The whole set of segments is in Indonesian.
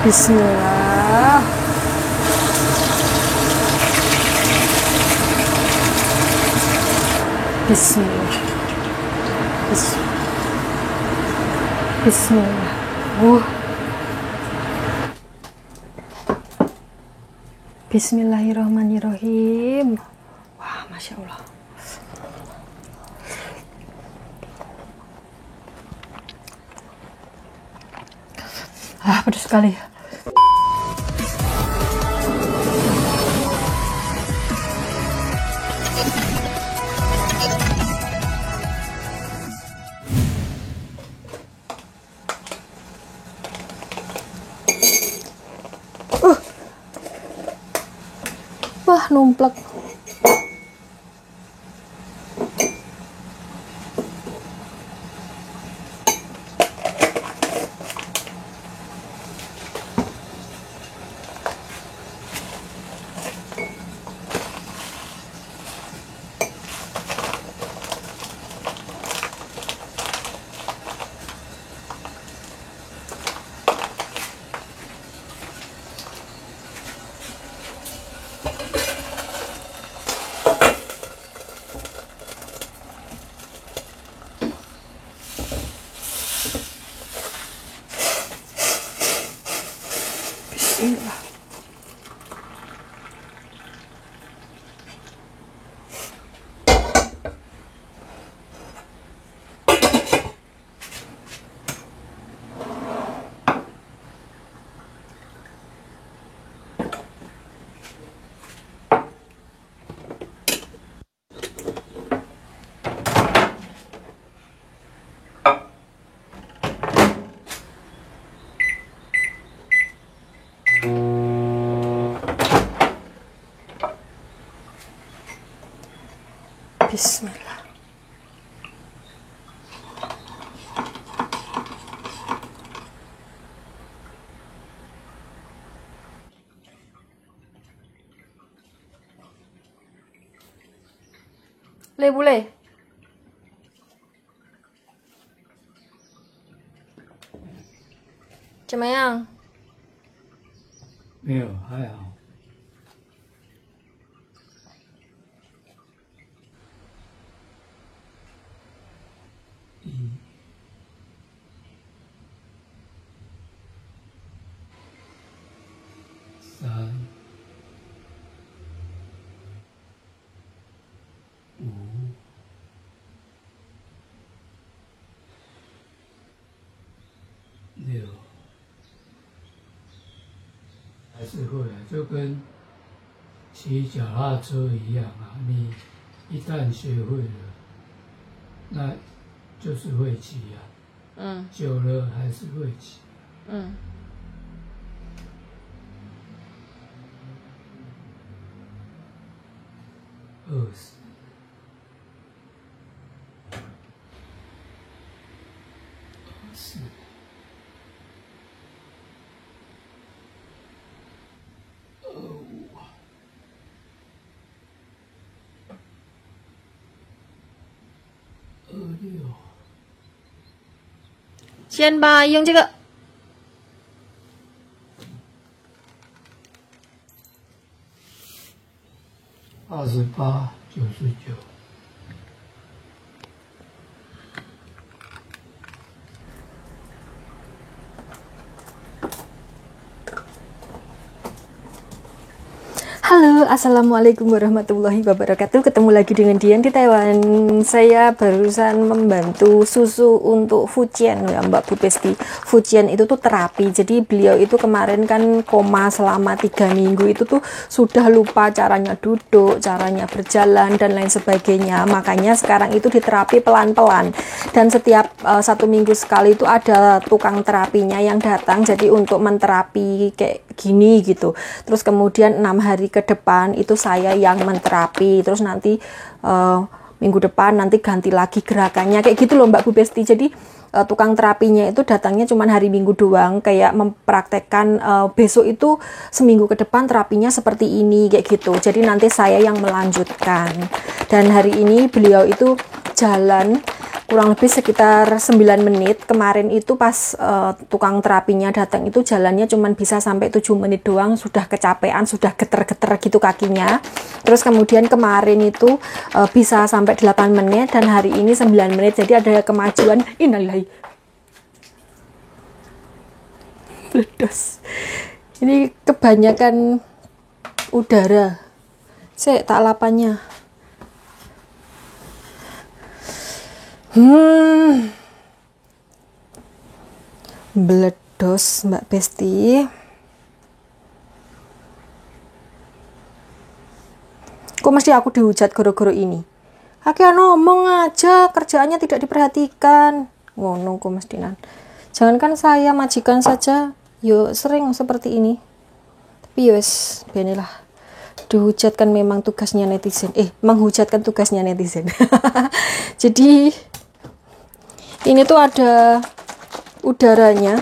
Bismillah. Bismillah. Bismillah. Bismillahirrahmanirrahim. Wah, Masya Allah. Pedas sekali. Wah, numplek. Bismillah. Bismillah. Boleh. Macam mana? 没有，还好。3、5、6，还是会啊，就跟骑脚踏车一样啊。你一旦学会了，那就是会骑啊。久了还是会骑。20。26。先吧，用这个。28、99。Halo, assalamualaikum warahmatullahi wabarakatuh. Ketemu lagi dengan Dian di Taiwan. Saya barusan membantu susu untuk Fujian ya Mbak Bu Pesti. Fujian itu tuh terapi. Jadi beliau itu kemarin kan koma selama 3 minggu, itu tuh sudah lupa caranya duduk, caranya berjalan dan lain sebagainya. Makanya sekarang itu diterapi pelan-pelan. Dan setiap 1 minggu sekali itu ada tukang terapinya yang datang. Jadi untuk menterapi kayak gini gitu. Terus kemudian 6 hari ke depan itu saya yang menterapi, terus nanti minggu depan nanti ganti lagi gerakannya kayak gitu loh Mbak Bu Besti. Jadi tukang terapinya itu datangnya cuma hari Minggu doang, kayak mempraktekkan besok itu seminggu ke depan terapinya seperti ini kayak gitu. Jadi nanti saya yang melanjutkan. Dan hari ini beliau itu jalan kurang lebih sekitar 9 menit. Kemarin itu pas tukang terapinya datang itu jalannya cuman bisa sampai 7 menit doang, sudah kecapean, sudah geter-geter gitu kakinya. Terus kemudian kemarin itu bisa sampai 8 menit dan hari ini 9 menit, jadi ada kemajuan. Innalillahi. Meledos. Ini kebanyakan udara. Saya tak lapannya. Meledos Mbak Besti. Kok mesti aku dihujat gara-gara ini? Kakek ngomong aja, kerjaannya tidak diperhatikan. Ngono kok mestinan. Jangankan saya, majikan saja yo sering seperti ini. Tapi yos, benilah. Dihujatkan memang tugasnya netizen. Menghujatkan tugasnya netizen. Jadi ini tuh ada udaranya,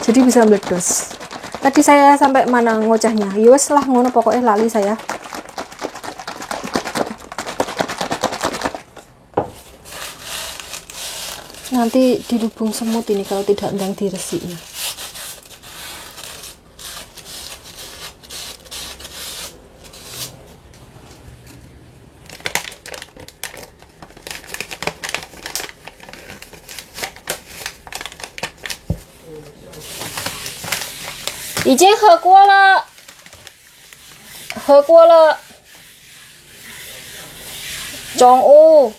jadi bisa meledos. Tadi saya sampai mana ngocahnya? Yowes lah ngono, pokoknya lali saya. Nanti dilubung semut ini kalau tidak endang diresik ya.已经喝过了，喝过了。中午。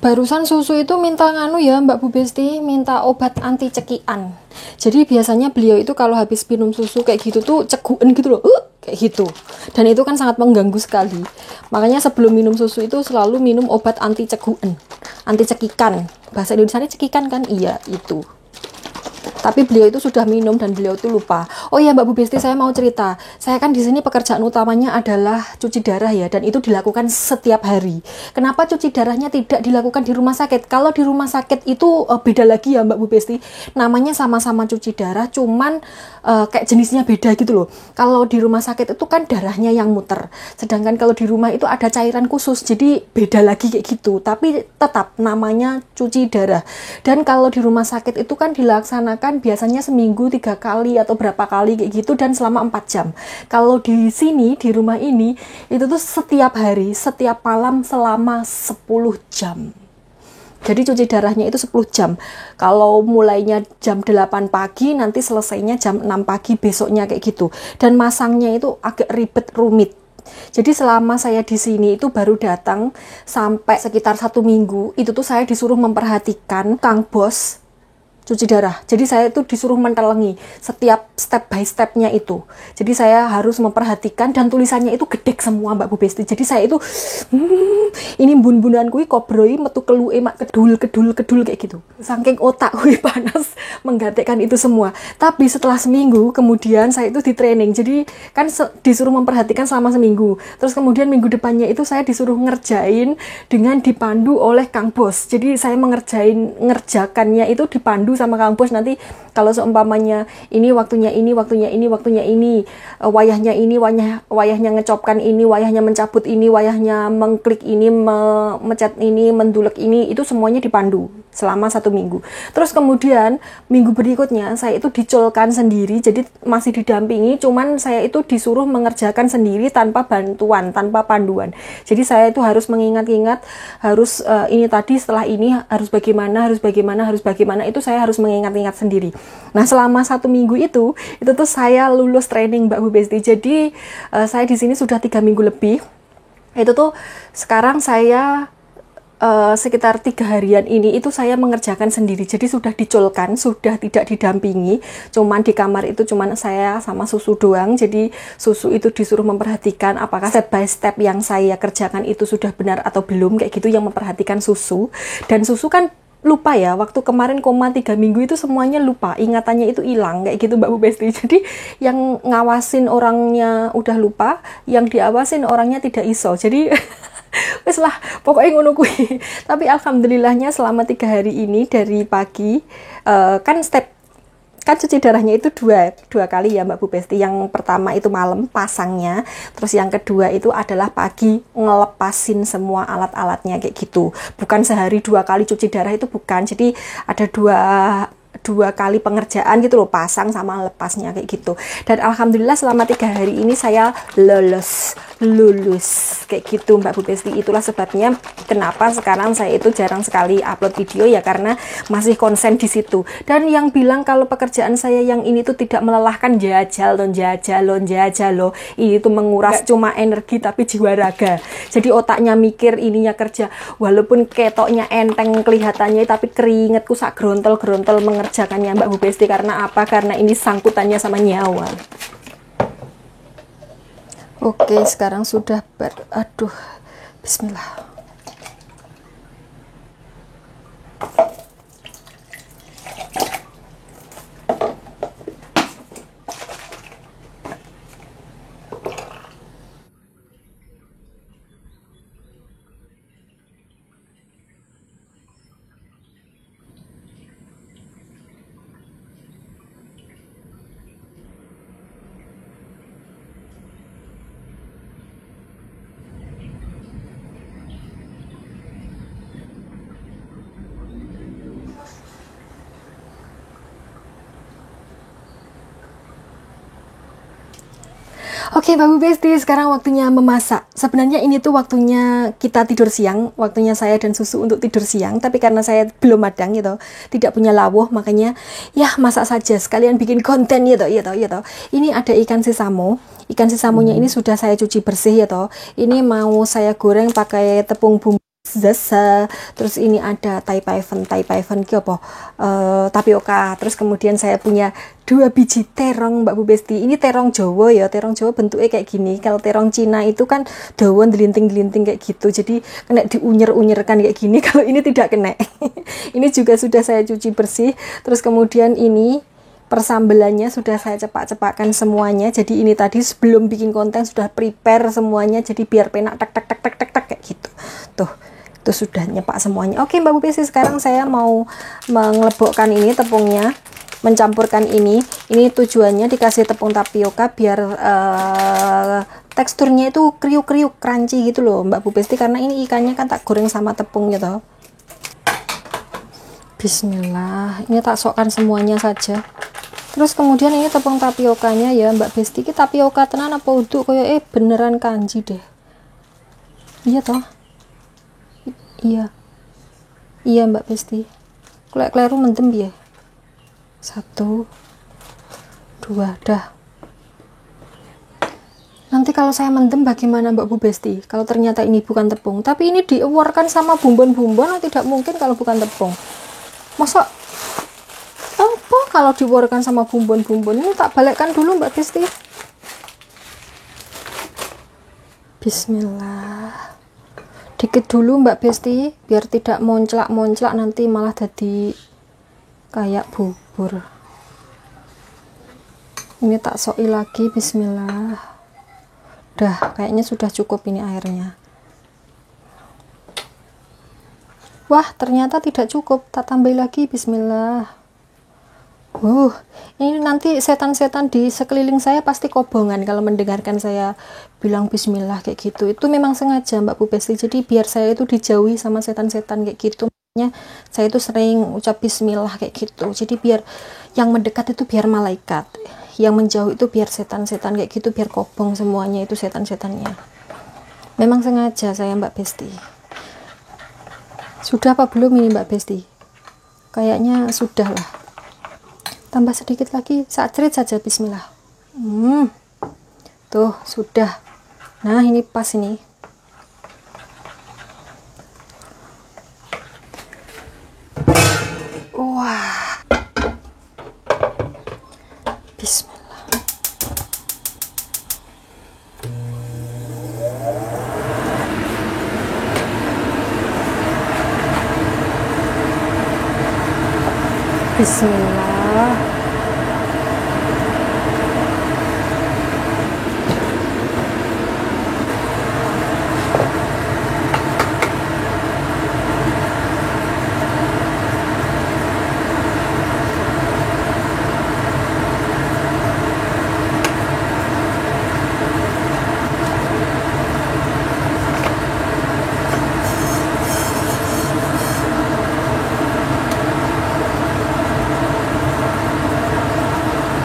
Barusan susu itu minta nganu ya Mbak Bu Besti, minta obat anti cekian. Jadi biasanya beliau itu kalau habis minum susu kayak gitu tuh cekuan gitu loh, kayak gitu. Dan itu kan sangat mengganggu sekali. Makanya sebelum minum susu itu selalu minum obat anti cekuan, anti cekikan. Bahasa Indonesia cekikan kan? Iya, itu. Tapi beliau itu sudah minum dan beliau itu lupa. Oh ya Mbak Bu Besti, saya mau cerita. Saya kan di sini pekerjaan utamanya adalah cuci darah ya, dan itu dilakukan setiap hari. Kenapa cuci darahnya tidak dilakukan di rumah sakit? Kalau di rumah sakit itu beda lagi ya Mbak Bu Besti. Namanya sama-sama cuci darah, cuman kayak jenisnya beda gitu loh. Kalau di rumah sakit itu kan darahnya yang muter. Sedangkan kalau di rumah itu ada cairan khusus, jadi beda lagi kayak gitu. Tapi tetap namanya cuci darah. Dan kalau di rumah sakit itu kan dilaksanakan biasanya seminggu 3 kali atau berapa kali kayak gitu, dan selama 4 jam. Kalau di sini, di rumah ini, itu tuh setiap hari, setiap malam selama 10 jam. Jadi cuci darahnya itu 10 jam. Kalau mulainya jam 8 pagi, nanti selesainya jam 6 pagi besoknya kayak gitu. Dan masangnya itu agak ribet, rumit. Jadi selama saya di sini itu baru datang sampai sekitar 1 minggu, itu tuh saya disuruh memperhatikan Kang Bos cuci darah. Jadi saya itu disuruh mentelengi setiap step by stepnya itu. Jadi saya harus memperhatikan, dan tulisannya itu gedek semua Mbak Bu Besti. Jadi saya itu ini bun-bunan kui kobroi metu kelu emak kedul kayak gitu. Saking otak kui panas menggantikan itu semua. Tapi setelah seminggu kemudian saya itu di training. Jadi kan disuruh memperhatikan selama seminggu. Terus kemudian minggu depannya itu saya disuruh ngerjain dengan dipandu oleh Kang Bos. Jadi saya ngerjakannya itu dipandu sama Kang Bos. Nanti kalau seumpamanya ini waktunya ini, wayahnya ini, wayahnya ngecopkan ini, wayahnya mencabut ini, wayahnya mengklik ini, mecat ini, mendulek ini, itu semuanya dipandu selama 1 minggu. Terus kemudian minggu berikutnya saya itu dicolkan sendiri, jadi masih didampingi, cuman saya itu disuruh mengerjakan sendiri tanpa bantuan, tanpa panduan. Jadi saya itu harus mengingat-ingat, harus ini tadi, setelah ini harus bagaimana, itu saya harus mengingat-ingat sendiri. Nah selama 1 minggu itu tuh saya lulus training Mbak Bu Besti. Jadi saya di sini sudah 3 minggu lebih. Itu tuh sekarang saya sekitar 3 harian ini itu saya mengerjakan sendiri. Jadi sudah dicolkan, sudah tidak didampingi, cuman di kamar itu cuman saya sama susu doang. Jadi susu itu disuruh memperhatikan apakah step by step yang saya kerjakan itu sudah benar atau belum, kayak gitu, yang memperhatikan susu. Dan susu kan lupa ya, waktu kemarin koma 3 minggu itu semuanya lupa, ingatannya itu hilang kayak gitu Mbak Bu Besti. Jadi yang ngawasin orangnya udah lupa, yang diawasin orangnya tidak iso. Jadi Wes lah, pokoknya ngono kuwi. Tapi alhamdulillahnya selama 3 hari ini dari pagi kan cuci darahnya itu dua kali ya Mbak Bu Besti. Yang pertama itu malam pasangnya, terus yang kedua itu adalah pagi ngelepasin semua alat-alatnya kayak gitu. Bukan sehari 2 kali cuci darah, itu bukan. Jadi ada dua kali pengerjaan gitu loh, pasang sama lepasnya kayak gitu. Dan alhamdulillah selama 3 hari ini saya lulus kayak gitu Mbak Bu Besti. Itulah sebabnya kenapa sekarang saya itu jarang sekali upload video ya, karena masih konsen di situ. Dan yang bilang kalau pekerjaan saya yang ini tuh tidak melelahkan, jajal loh, ini tuh menguras cuma energi tapi jiwa raga. Jadi otaknya mikir, ininya kerja, walaupun ketoknya enteng kelihatannya, tapi keringetku sak grontol-grontol mengerjakannya Mbak Bu Besti. Karena apa? Karena ini sangkutannya sama nyawa. Oke, sekarang sudah aduh, bismillah. Oke, Mbak Bu Besti, sekarang waktunya memasak. Sebenarnya ini tuh waktunya kita tidur siang, waktunya saya dan Susu untuk tidur siang. Tapi karena saya belum madang gitu, tidak punya lawuh, makanya ya masak saja. Sekalian bikin konten gitu. Ini ada ikan sesamo. Ikan sesamonya ini sudah saya cuci bersih ya toh. Ini mau saya goreng pakai tepung bumbu zasa, terus ini ada taipaifen ki apa, tapioka. Terus kemudian saya punya 2 biji terong Mbak Bu Besti. Ini terong Jawa ya, terong Jawa bentuknya kayak gini. Kalau terong Cina itu kan daun delinting-delinting kayak gitu, jadi kena diunyer-unyerkan kayak gini. Kalau ini tidak kena. Ini juga sudah saya cuci bersih. Terus kemudian ini persambelannya sudah saya cepak-cepakkan semuanya. Jadi ini tadi sebelum bikin konten sudah prepare semuanya, jadi biar penak tak kayak gitu. Tuh, itu sudah nyepak semuanya. Oke Mbak Bu Besti, sekarang saya mau mengelebokkan ini tepungnya, mencampurkan ini. Ini tujuannya dikasih tepung tapioka biar teksturnya itu kriuk-kriuk, crunchy gitu loh Mbak Bu Besti, karena ini ikannya kan tak goreng sama tepung gitu. Bismillah, ini tak sokkan semuanya saja. Terus kemudian ini tepung tapiokanya ya Mbak Besti. Ini tapioka tenan apa uduk kayak beneran kanji deh. Iya toh? Iya Mbak Besti. Kleru mendem ya. 1 2 dah. Nanti kalau saya mendem bagaimana Mbak Bu Besti? Kalau ternyata ini bukan tepung, tapi ini diewarkan sama bumbon-bumbon, tidak mungkin kalau bukan tepung. Masa apa kalau diwarkan sama bumbon-bumbon? Ini tak balikkan dulu Mbak Besti. Bismillah. Dikit dulu Mbak Besti biar tidak monclak-monclak, nanti malah jadi kayak bubur. Ini tak soi lagi. Bismillah. Dah, kayaknya sudah cukup ini airnya. Wah, ternyata tidak cukup. Tak tambah lagi. Bismillah. Ini nanti setan-setan di sekeliling saya pasti kobongan kalau mendengarkan saya bilang bismillah kayak gitu. Itu memang sengaja Mbak Bu Besti, jadi biar saya itu dijauhi sama setan-setan kayak gitu. Makanya saya itu sering ucap bismillah kayak gitu. Jadi biar yang mendekat itu biar malaikat, yang menjauh itu biar setan-setan kayak gitu, biar kobong semuanya itu setan-setannya. Memang sengaja saya Mbak Besti. Sudah apa belum ini Mbak Besti? Kayaknya sudah lah. Tambah sedikit lagi, saat cerit saja. Bismillah. Tuh sudah. Nah ini pas ini. Wah, bismillah. Bismillah.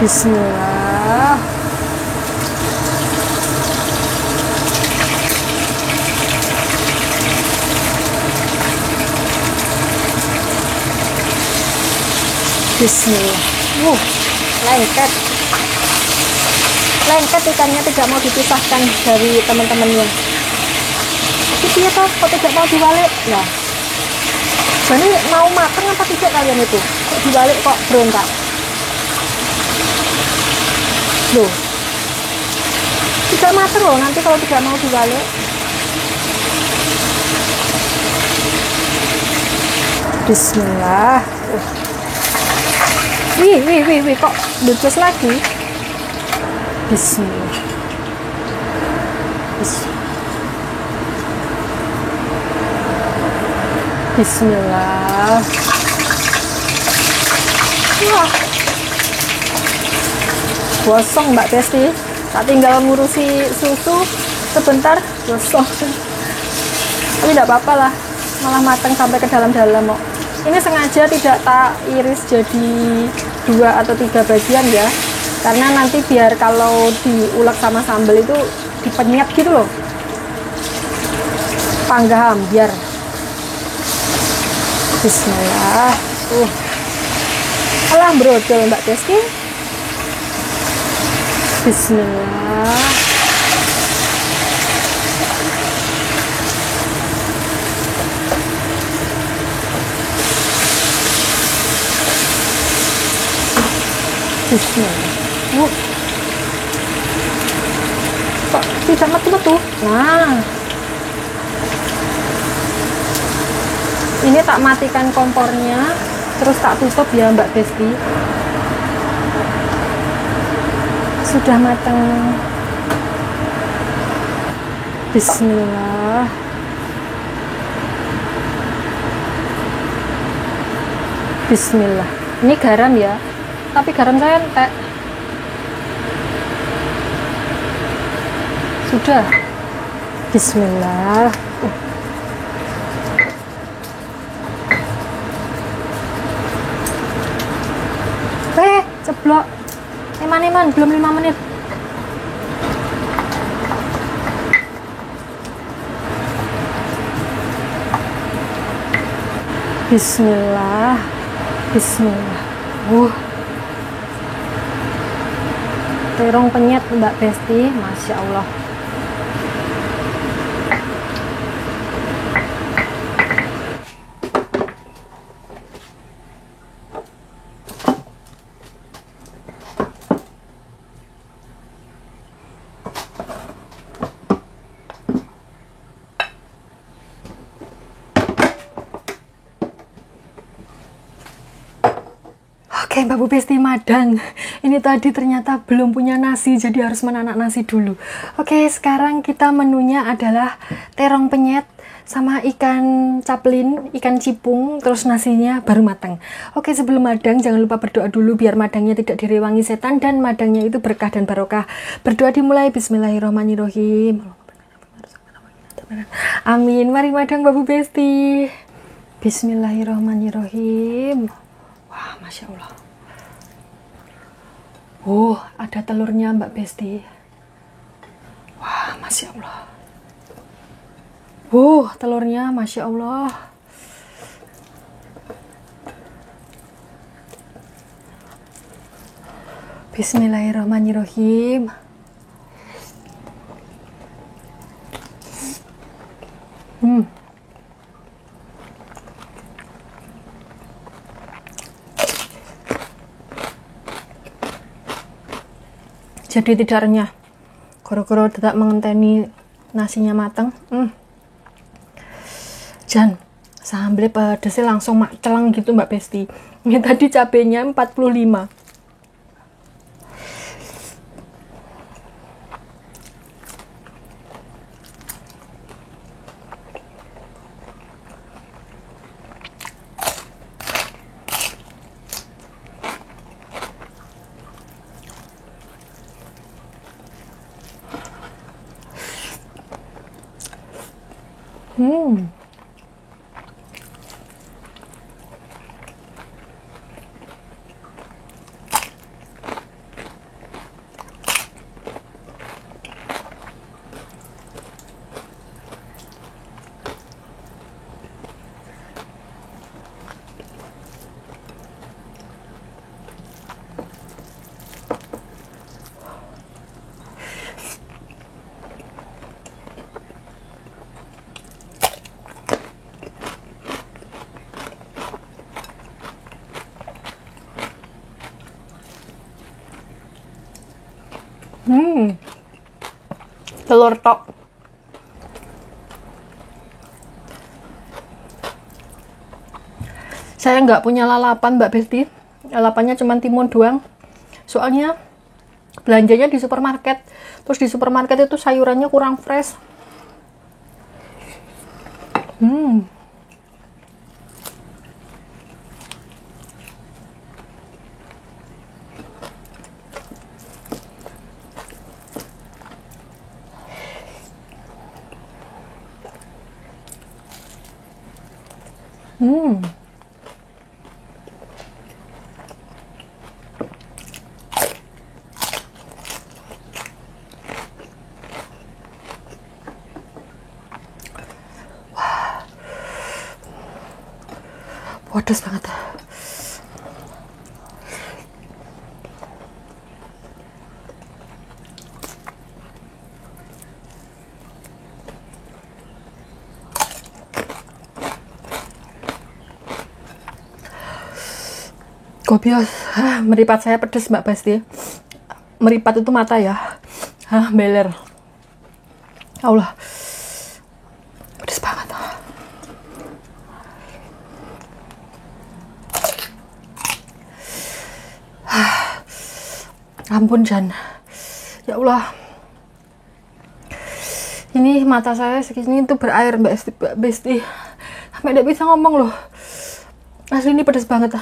Bismillah. Bismillah. Lengket. Lengket ikannya, tidak mau dipisahkan dari teman-temannya. Tapi ya toh, kok tidak mau dibalik? Nah, jadi mau matang apa tidak kalian itu? Kok dibalik kok berontak? Loh, tidak matang loh nanti kalau tidak mau dibalik. Bismillah. Wih, kok ludes lagi? Bismillah. Bismillah. Wah, gosong Mbak Besti. Tak tinggal ngurusi susu sebentar, gosong. Tapi tidak apa-apa lah, malah matang sampai ke dalam-dalam kok. Ini sengaja tidak tak iris jadi 2 atau 3 bagian ya, karena nanti biar kalau diulek sama sambal itu dipenyet gitu loh, panggam biar. Bismillah. Alah brodol Mbak Besti. Bismillah. Bismillah. Kok tidak metu-metu? Nah, ini tak matikan kompornya, terus tak tutup ya Mbak Besti. Sudah matang. Bismillah. Bismillah. Ini garam ya, tapi garam saya entek. Sudah. Bismillah. Ceblok. Eman-eman belum 5 menit. Bismillah. Bismillah. Terong penyet Mbak Besti, Masya Allah. Oke Mbak Bu Besti madang. Ini tadi ternyata belum punya nasi, jadi harus menanak nasi dulu. Oke, sekarang kita menunya adalah terong penyet sama ikan caplin, ikan cipung, terus nasinya baru matang. Oke, sebelum madang jangan lupa berdoa dulu biar madangnya tidak direwangi setan dan madangnya itu berkah dan barokah. Berdoa dimulai. Bismillahirrahmanirrahim. Amin. Mari madang Mbak Bu Besti. Bismillahirrahmanirrahim. Wah, Masya Allah. Ada telurnya Mbak Besti. Wah, Masya Allah. Telurnya Masya Allah. Bismillahirrahmanirrahim. Jadi tidak renyah, koro-koro tidak mengenteni nasinya matang. Jan, sambelnya pedesnya langsung celeng gitu Mbak Besti. Ini tadi cabenya 45. Telur tok. Saya nggak punya lalapan Mbak Besti. Lalapannya cuma timun doang. Soalnya belanjanya di supermarket. Terus di supermarket itu sayurannya kurang fresh. Pedas banget. Gobios, meripat saya pedes Mbak Besti. Meripat itu mata ya. Beler. Allah. Pedes banget. Ampun Jan. Ya Allah. Ini mata saya segini tuh berair Mbak Besti. Sampai tidak bisa ngomong loh. Asli ini pedes banget.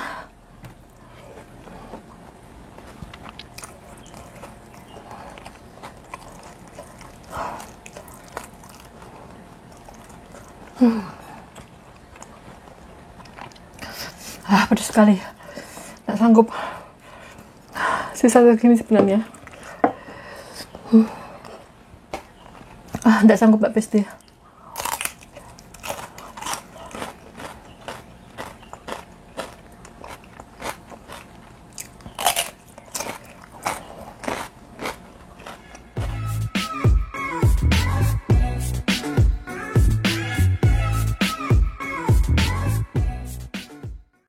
Pedas sekali. Nggak sanggup. Susah begini sebenarnya. Nggak sanggup Mbak Besti.